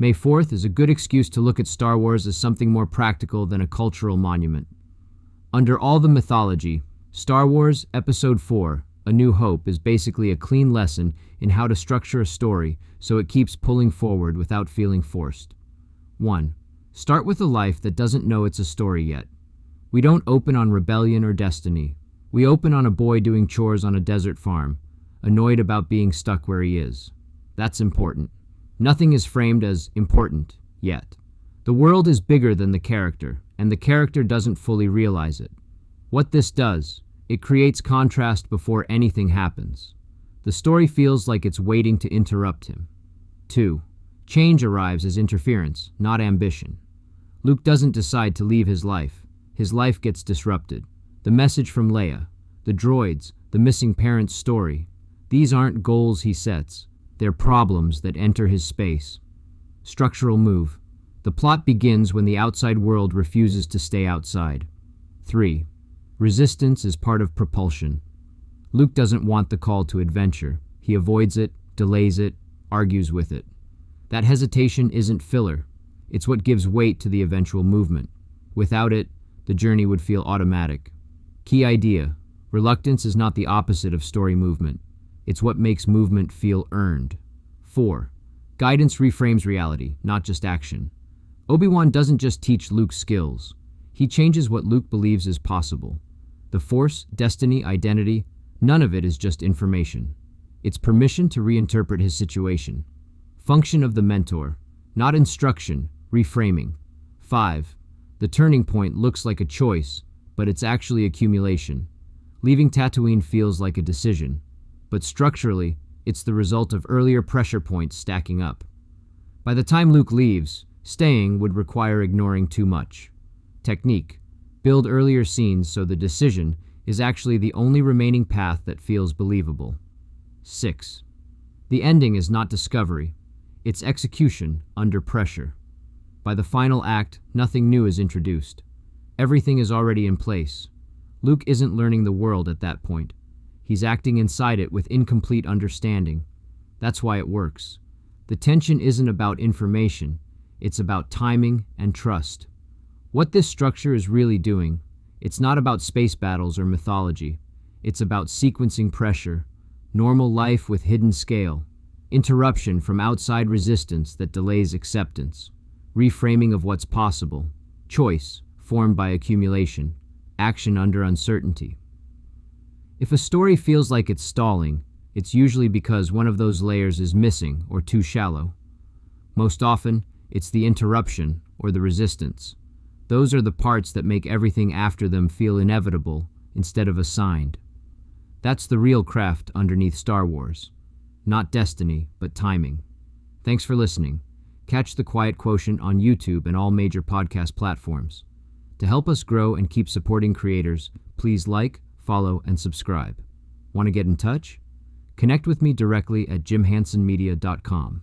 May 4th is a good excuse to look at Star Wars as something more practical than a cultural monument. Under all the mythology, Star Wars Episode 4, A New Hope, is basically a clean lesson in how to structure a story so it keeps pulling forward without feeling forced. 1. Start with a life that doesn't know it's a story yet. We don't open on rebellion or destiny. We open on a boy doing chores on a desert farm, annoyed about being stuck where he is. That's important. Nothing is framed as important yet. The world is bigger than the character, and the character doesn't fully realize it. What this does, it creates contrast before anything happens. The story feels like it's waiting to interrupt him. 2. Change arrives as interference, not ambition. Luke doesn't decide to leave his life. His life gets disrupted. The message from Leia, the droids, the missing parents' story. These aren't goals he sets. They're problems that enter his space. Structural move. The plot begins when the outside world refuses to stay outside. 3. Resistance is part of propulsion. Luke doesn't want the call to adventure. He avoids it, delays it, argues with it. That hesitation isn't filler. It's what gives weight to the eventual movement. Without it, the journey would feel automatic. Key idea: reluctance is not the opposite of story movement. It's what makes movement feel earned. 4. Guidance reframes reality, not just action. Obi-Wan doesn't just teach Luke skills. He changes what Luke believes is possible. The Force, destiny, identity, none of it is just information. It's permission to reinterpret his situation. Function of the mentor, not instruction, reframing. 5. The turning point looks like a choice, but it's actually accumulation. Leaving Tatooine feels like a decision, but structurally, it's the result of earlier pressure points stacking up. By the time Luke leaves, staying would require ignoring too much. Technique: build earlier scenes so the decision is actually the only remaining path that feels believable. 6. The ending is not discovery, it's execution under pressure. By the final act, nothing new is introduced. Everything is already in place. Luke isn't learning the world at that point. He's acting inside it with incomplete understanding. That's why it works. The tension isn't about information, it's about timing and trust. What this structure is really doing, it's not about space battles or mythology. It's about sequencing pressure, normal life with hidden scale, interruption from outside resistance that delays acceptance, reframing of what's possible, choice formed by accumulation, action under uncertainty. If a story feels like it's stalling, it's usually because one of those layers is missing or too shallow. Most often, it's the interruption or the resistance. Those are the parts that make everything after them feel inevitable instead of assigned. That's the real craft underneath Star Wars. Not destiny, but timing. Thanks for listening. Catch The Quiet Quotient on YouTube and all major podcast platforms. To help us grow and keep supporting creators, please like, follow, and subscribe. Want to get in touch? Connect with me directly at jimhansonmedia.com.